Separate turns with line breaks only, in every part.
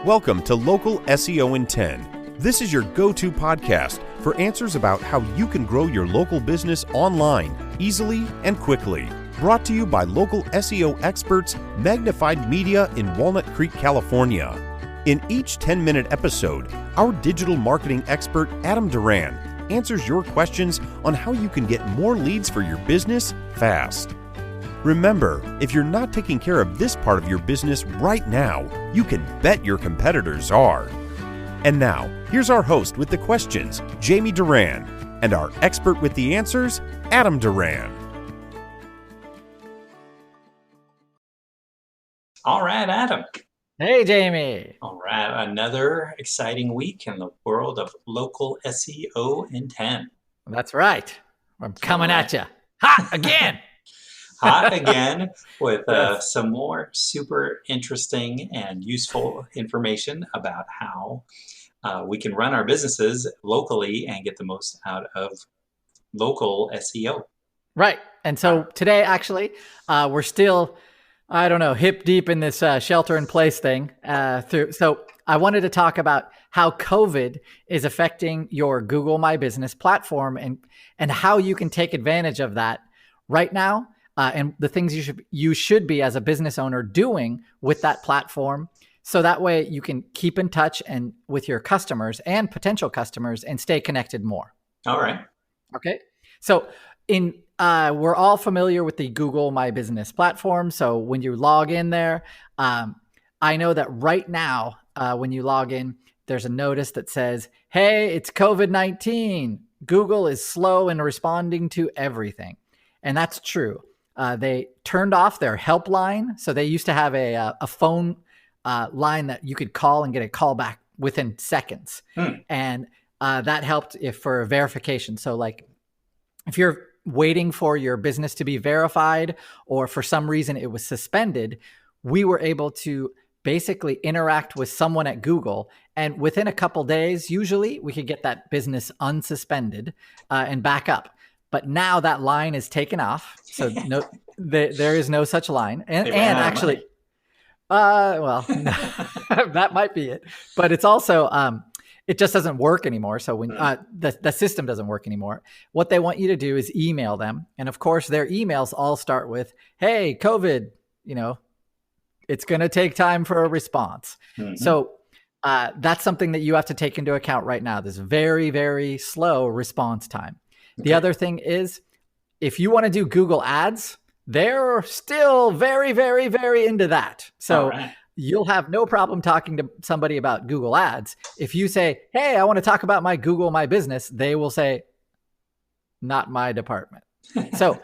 Welcome to Local SEO in 10. This is your go-to podcast for answers about how you can grow your local business online easily and quickly. Brought to you by local SEO experts Magnified Media in Walnut Creek, California. In each 10-minute episode, our digital marketing expert Adam Duran answers your questions on how you can get more leads for your business fast. Remember, if you're not taking care of this part of your business right now, you can bet your competitors are. And now, here's our host with the questions, Jamie Duran, and our expert with the answers, Adam Duran.
All right, Adam.
Hey, Jamie.
All right, another exciting week in the world of local SEO in 10.
That's right. I'm coming at you. Hot again.
Hot again with some more super interesting and useful information about how we can run our businesses locally and get the most out of local SEO.
Right. And so today, actually, we're still, hip deep in this shelter in place thing. So I wanted to talk about how COVID is affecting your Google My Business platform and how you can take advantage of that right now. And the things you should be as a business owner doing with that platform, so that way you can keep in touch and with your customers and potential customers and stay connected more.
All right.
Okay. So we're all familiar with the Google My Business platform. So when you log in there, I know that right now when you log in, there's a notice that says, "Hey, it's COVID-19. Google is slow in responding to everything," and that's true. They turned off their helpline. So they used to have a phone line that you could call and get a call back within seconds. And that helped for verification. So like if you're waiting for your business to be verified or for some reason it was suspended, we were able to basically interact with someone at Google. And within a couple days, usually we could get that business unsuspended and back up. But now that line is taken off, so there is no such line. And actually, that might be it. But it's also it just doesn't work anymore. So when the system doesn't work anymore, what they want you to do is email them, and of course, their emails all start with, "Hey, COVID, it's going to take time for a response." Mm-hmm. So that's something that you have to take into account right now. This very, very slow response time. The other thing is, if you want to do Google Ads, they're still very, very, very into that. So You'll have no problem talking to somebody about Google Ads. If you say, "Hey, I want to talk about my Google My Business," they will say, "Not my department." So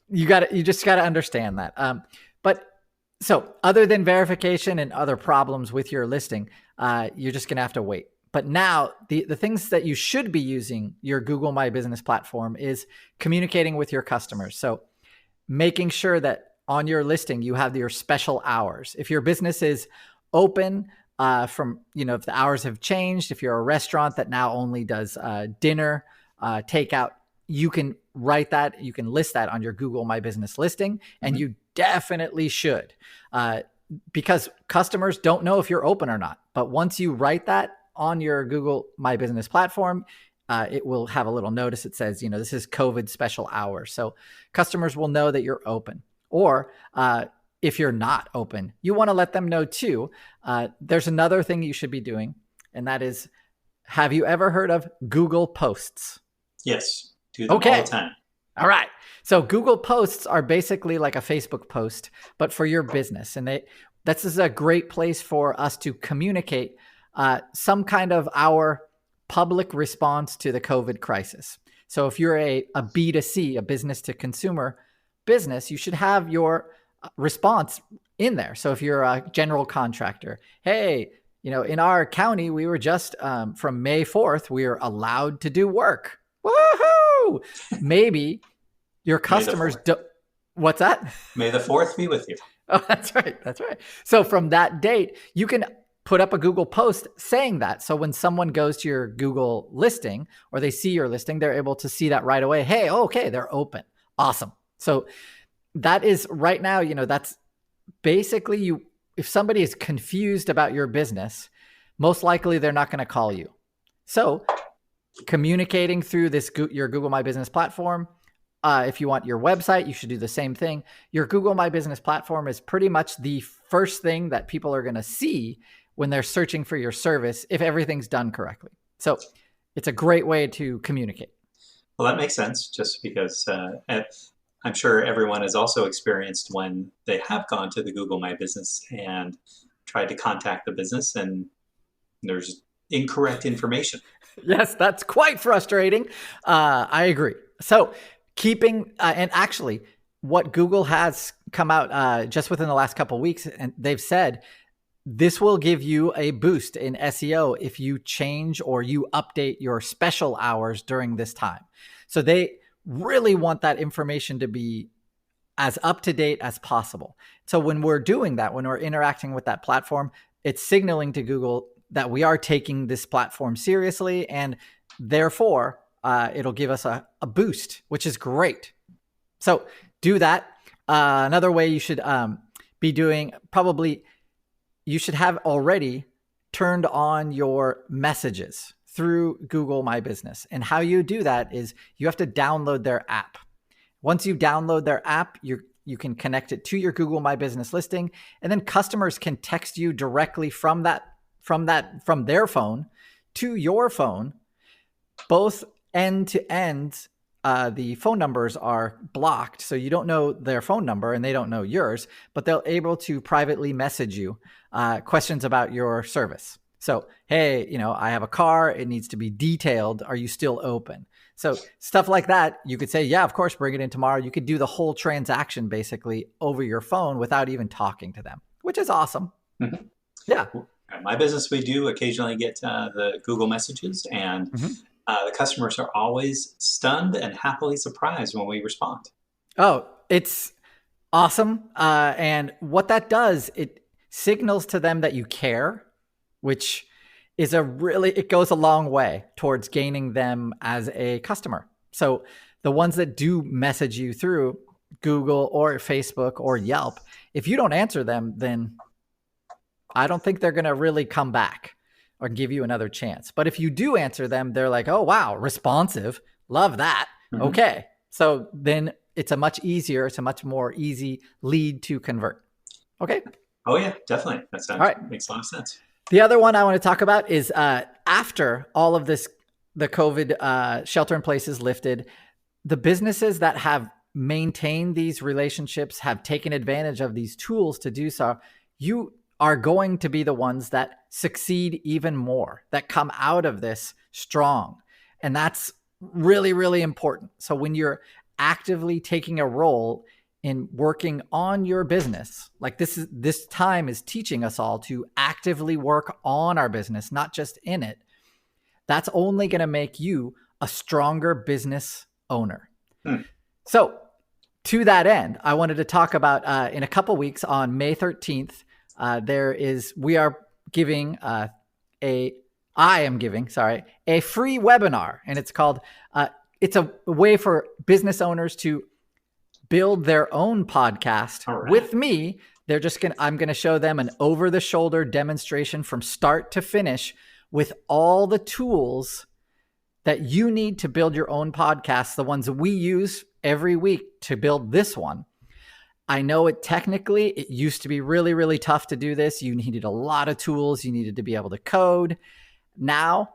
you just got to understand that. So other than verification and other problems with your listing, you're just going to have to wait. But now the things that you should be using your Google My Business platform is communicating with your customers. So making sure that on your listing, you have your special hours. If your business is open if the hours have changed, if you're a restaurant that now only does dinner, takeout, you can write that, you can list that on your Google My Business listing, and you definitely should because customers don't know if you're open or not. But once you write that on your Google My Business platform, it will have a little notice that says, this is COVID special hours. So customers will know that you're open. Or if you're not open, you want to let them know too. There's another thing you should be doing, and that is, have you ever heard of Google Posts?
Yes, do them all the time.
All right. So Google Posts are basically like a Facebook post, but for your business. And this is a great place for us to communicate some kind of our public response to the COVID crisis. So if you're a B2C, a business to consumer business, you should have your response in there. So if you're a general contractor, "Hey, in our county, we were just from May 4th, we are allowed to do work." Woohoo! Maybe your customers do. What's that?
May the 4th be with you.
Oh, that's right. That's right. So from that date, you can put up a Google post saying that. So when someone goes to your Google listing or they see your listing, they're able to see that right away. Hey, okay, they're open. Awesome. So that is right now, that's basically if somebody is confused about your business, most likely they're not going to call you. So communicating through your Google My Business platform. If you want your website, you should do the same thing. Your Google My Business platform is pretty much the first thing that people are going to see when they're searching for your service if everything's done correctly. So it's a great way to communicate.
Well, that makes sense, just because I'm sure everyone has also experienced when they have gone to the Google My Business and tried to contact the business and there's incorrect information.
Yes, that's quite frustrating. I agree. So keeping, and actually what Google has come out just within the last couple of weeks, and they've said this will give you a boost in SEO if you change or you update your special hours during this time. So they really want that information to be as up to date as possible. So when we're doing that, when we're interacting with that platform, it's signaling to Google that we are taking this platform seriously, and therefore it'll give us a boost, which is great. So do that. Another way you should be doing, probably you should have already turned on your messages through Google My Business. And how you do that is you have to download their app. Once you download their app, you can connect it to your Google My Business listing, and then customers can text you directly from their phone to your phone. Both end to end, the phone numbers are blocked, so you don't know their phone number and they don't know yours, but they'll able to privately message you questions about your service. So, hey, I have a car, it needs to be detailed. Are you still open? So stuff like that, you could say, yeah, of course, bring it in tomorrow. You could do the whole transaction basically over your phone without even talking to them, which is awesome.
Mm-hmm.
Yeah.
At my business, we do occasionally get the Google messages, and the customers are always stunned and happily surprised when we respond. Oh,
it's awesome. And what that does, it signals to them that you care, which is it goes a long way towards gaining them as a customer. So the ones that do message you through Google or Facebook or Yelp, if you don't answer them, then I don't think they're going to really come back or give you another chance. But if you do answer them, they're like, oh, wow, responsive. Love that. Mm-hmm. Okay. So then it's a much more easy lead to convert. Okay.
Oh yeah, definitely. That sounds right. Makes a lot of sense.
The other one I want to talk about is after all of this, the COVID shelter in place is lifted, the businesses that have maintained these relationships, have taken advantage of these tools to do so, you are going to be the ones that succeed even more, that come out of this strong. And that's really, really important. So when you're actively taking a role in working on your business, like this time is teaching us all to actively work on our business, not just in it. That's only going to make you a stronger business owner. So to that end, I wanted to talk about in a couple weeks on May 13th, we are giving I am giving a free webinar, and it's called, it's a way for business owners to build their own podcast with me. I'm going to show them an over the shoulder demonstration from start to finish with all the tools that you need to build your own podcast, the ones we use every week to build this one. I know it used to be really, really tough to do this. You needed a lot of tools. You needed to be able to code. Now,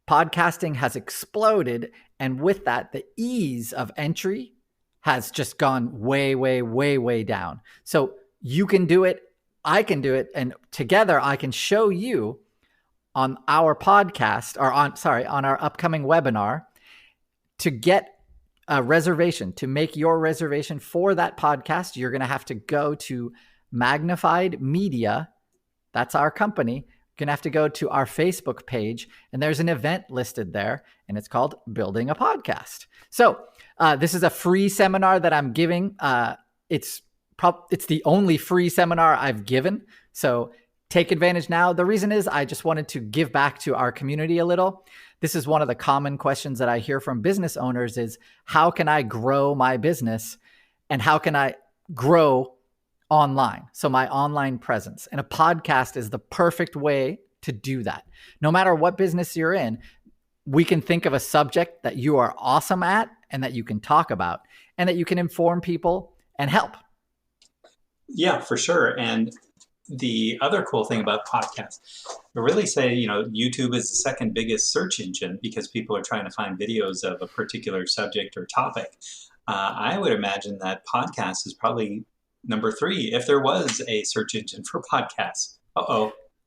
podcasting has exploded. And with that, the ease of entry has just gone way, way, way, way down. So you can do it. I can do it. And together I can show you on our podcast on our upcoming webinar to get a reservation, to make your reservation for that podcast. You're going to have to go to Magnified Media. That's our company. You're going to have to go to our Facebook page, and there's an event listed there, and it's called Building a Podcast. So this is a free seminar that I'm giving. It's the only free seminar I've given. So take advantage now. The reason is I just wanted to give back to our community a little. This is one of the common questions that I hear from business owners is, how can I grow my business, and how can I grow online. So my online presence, and a podcast is the perfect way to do that. No matter what business you're in, we can think of a subject that you are awesome at and that you can talk about and that you can inform people and help.
Yeah, for sure. And the other cool thing about podcasts, I really say, YouTube is the second biggest search engine because people are trying to find videos of a particular subject or topic. I would imagine that podcast is probably number 3 if there was a search engine for podcasts.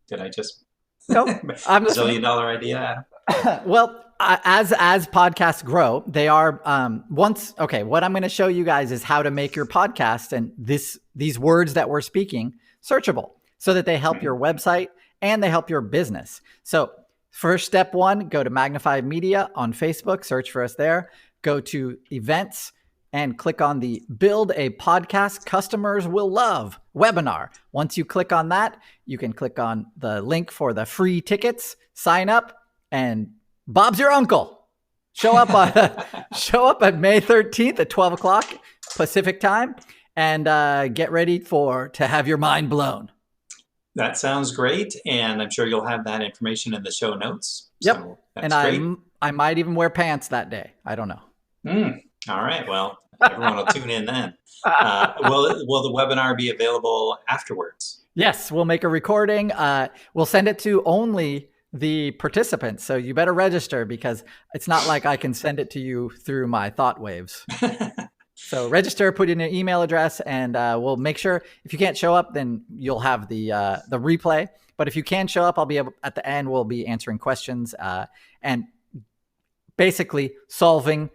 Did I just...
Nope. I'm just...
$1 zillion idea, Adam?
Well, as podcasts grow, they are what I'm going to show you guys is how to make your podcast and these words that we're speaking searchable so that they help your website and they help your business. So first step 1, go to Magnified Media on Facebook, search for us there, go to events and click on the Build a Podcast Customers Will Love webinar. Once you click on that, you can click on the link for the free tickets, sign up, and Bob's your uncle. Show up at May 13th at 12 o'clock Pacific time and get ready to have your mind blown.
That sounds great. And I'm sure you'll have that information in the show notes.
Yep.
So
and I might even wear pants that day. I don't know.
All right. Well, everyone will tune in then. Will the webinar be available afterwards?
Yes, we'll make a recording. We'll send it to only the participants. So you better register because it's not like I can send it to you through my thought waves. So register, put in your email address, and we'll make sure if you can't show up, then you'll have the replay. But if you can show up, I'll be able, at the end, we'll be answering questions and basically solving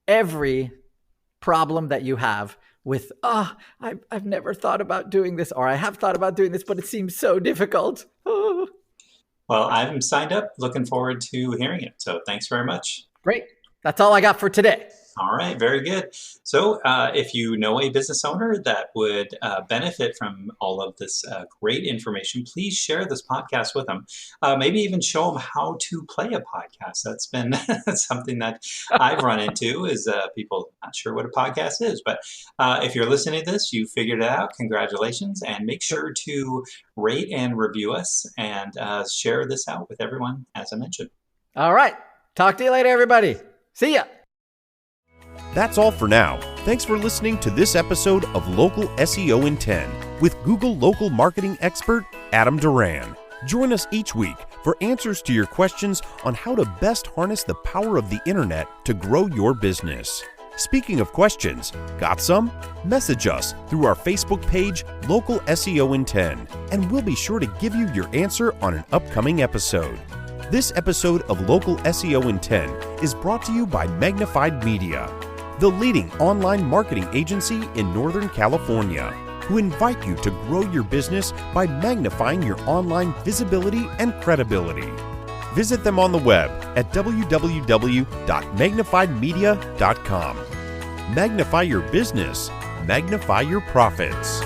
every problem that you have with, I've never thought about doing this, or I have thought about doing this, but it seems so difficult. Oh.
Well, I'm signed up. Looking forward to hearing it. So thanks very much.
Great. That's all I got for today.
All right, very good. So if you know a business owner that would benefit from all of this great information, please share this podcast with them. Maybe even show them how to play a podcast. That's been something that I've run into is people not sure what a podcast is. But if you're listening to this, you figured it out. Congratulations. And make sure to rate and review us and share this out with everyone, as I mentioned.
All right. Talk to you later, everybody. See ya.
That's all for now. Thanks for listening to this episode of Local SEO in 10 with Google local marketing expert Adam Duran. Join us each week for answers to your questions on how to best harness the power of the internet to grow your business. Speaking of questions, got some? Message us through our Facebook page, Local SEO in 10, and we'll be sure to give you your answer on an upcoming episode. This episode of Local SEO in 10 is brought to you by Magnified Media, the leading online marketing agency in Northern California, who invite you to grow your business by magnifying your online visibility and credibility. Visit them on the web at www.magnifiedmedia.com. Magnify your business, magnify your profits.